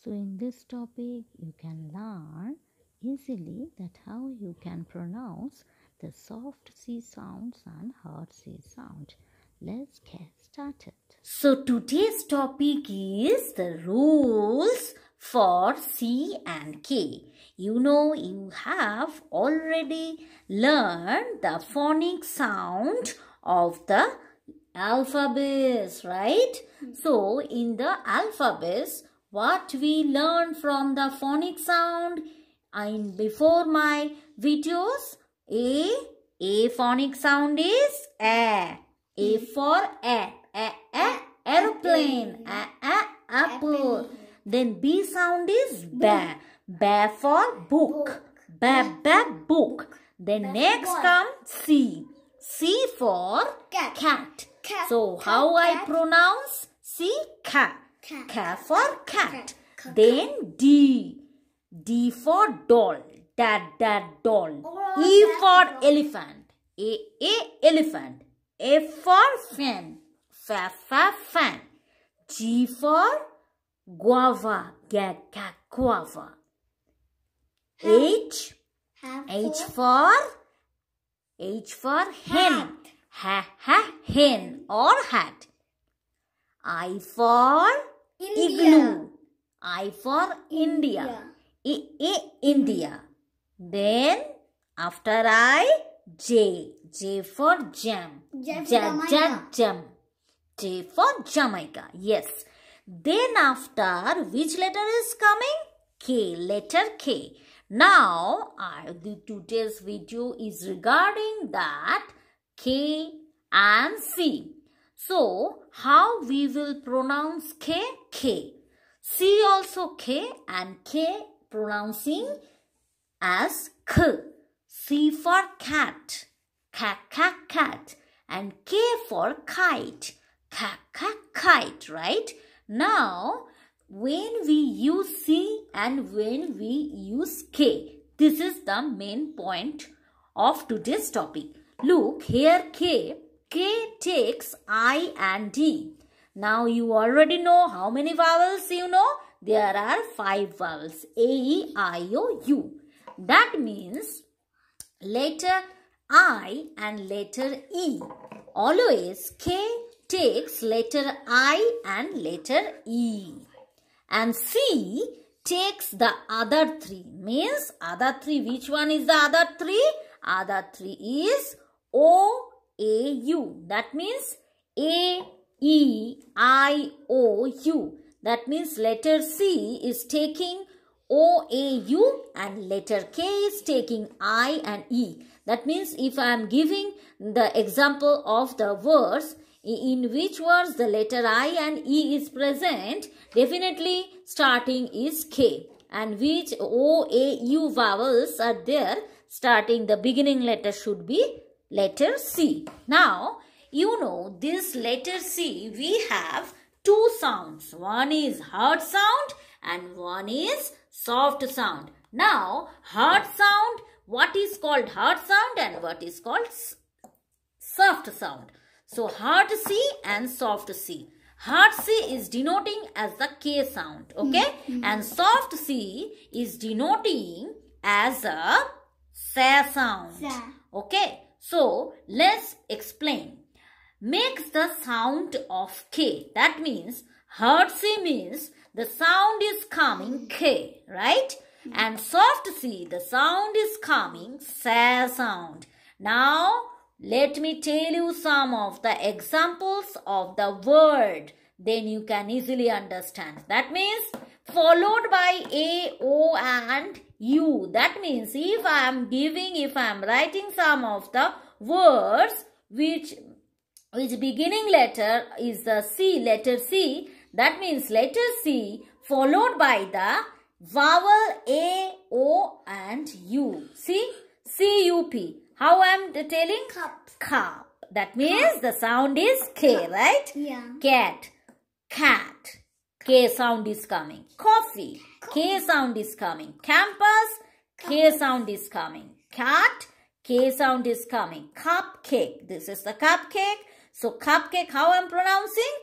So in this topic, you can learn easily that how you can pronounce the soft C sounds and hard C sound. Let's get started. So today's topic is the rules for C and K. You know, you have already learned the phonic sound of the alphabets, right? So in the alphabets, what we learned from the phonic sound and before my videos, A phonic sound is A for aeroplane, apple. Then B sound is ba for book, book. Then next comes C for cat. So how I pronounce C? Cat. Cat for cat. Then D for doll, dad doll. E for elephant, elephant. F for fan, fan. G for guava, guava. H for hen, hen or hat. I for igloo, I for India, India. Then after I, J for jam, jam. J for Jamaica, yes. Then after, which letter is coming? K, letter K. Now, today's video is regarding that K and C. So, how we will pronounce K? K. C also K and K pronouncing as K. C for cat, cat. And K for kite, kite, right? Now, when we use C and when we use K, this is the main point of today's topic. Look, here K takes I and D. Now, you already know how many vowels you know? There are 5 vowels, A, E, I, O, U. That means letter I and letter E. Always K takes letter I and letter E. And C takes the other 3. Means other 3. Which one is the other 3? Other 3 is O, A, U. That means A, E, I, O, U. That means letter C is taking O, A, U and letter K is taking I and E. That means if I am giving the example of the words in which words the letter I and E is present, definitely starting is K. And which O, A, U vowels are there, starting the beginning letter should be letter C. Now, you know this letter C, we have 2 sounds. One is hard sound and one is soft sound. Now, hard sound, what is called hard sound and what is called soft sound. So, hard C and soft C. Hard C is denoting as the K sound, okay? And soft C is denoting as a sa sound, okay? So, let's explain. Makes the sound of K. That means, hard C means the sound is coming K, right? And soft C, the sound is coming sa sound. Now, let me tell you some of the examples of the word. Then you can easily understand. That means, followed by A, O and U. That means, if I am writing some of the words which beginning letter is the C, letter C. That means letter C followed by the vowel A, O and U. See? C-U-P. How I am telling? Cup. That means the sound is K, right? Yeah. Cat. K sound is coming. Coffee. K sound is coming. Campus. K sound is coming. Cat. K sound is coming. Cupcake. This is the cupcake. So, cupcake, how I am pronouncing?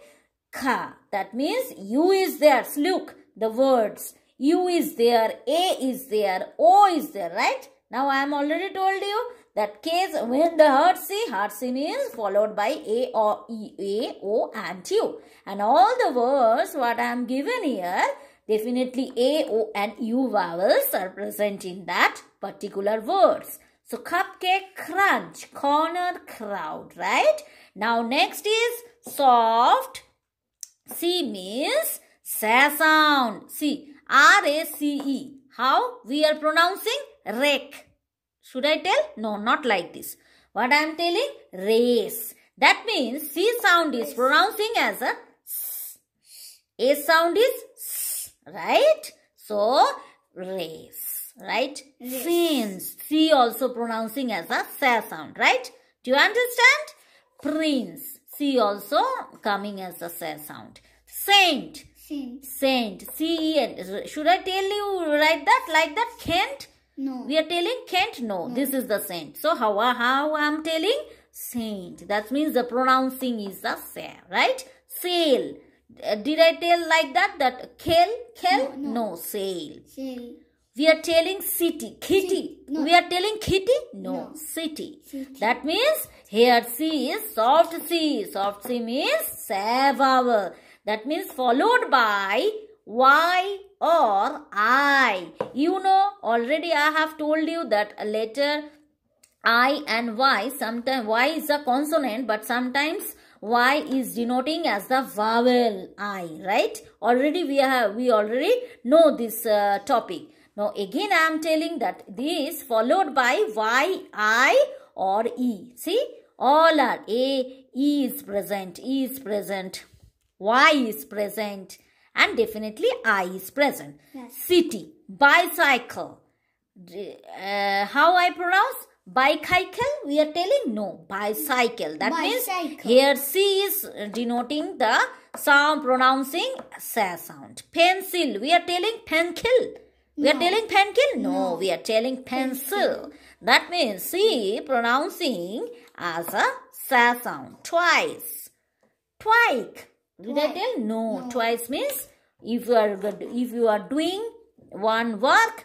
Ka. That means U is there. Look, the words. U is there, A is there, O is there, right? Now I am already told you that case when the heart C means followed by A or E, A, O and U. And all the words what I am given here, definitely A, O and U vowels are present in that particular words. So cupcake, crunch, corner, crowd, right? Now next is soft. C means sa sound. C, R-A-C-E. How we are pronouncing? Rake. Should I tell? No, not like this. What I am telling? Race. That means C sound is pronouncing as a S. A sound is S. Right? So, race. Right? Since. C also pronouncing as a sa sound. Right? Do you understand? Prince. C also coming as a sa sound. Saint. Saint. C-E-N. Should I tell you write that like that? Kent? No. We are telling Kent? No. This is the saint. So how I am telling? Saint. That means the pronouncing is the sa. Right? Sail. Did I tell like that? That Kel? No. Sail. We are telling city. Kitty. No. We are telling kitty? No. City. That means here C is soft C. Soft C means sa vowel. That means followed by Y or I. You know, already I have told you that a letter I and Y, sometimes Y is a consonant, but sometimes Y is denoting as the vowel I, right? Already we already know this topic. Now again I am telling that this followed by Y, I or E. See, all are A, E is present, E is present, Y is present, and definitely I is present. Yes. City, bicycle. How I pronounce? Bicycle? We are telling no, bicycle. That means here C is denoting the sound, pronouncing sa sound. Pencil. We are telling pencil. We are telling pencil? No, we are telling pencil. That means C pronouncing as a sa sound. Twice. Twike. Did I tell? No. Twice means if you are doing one work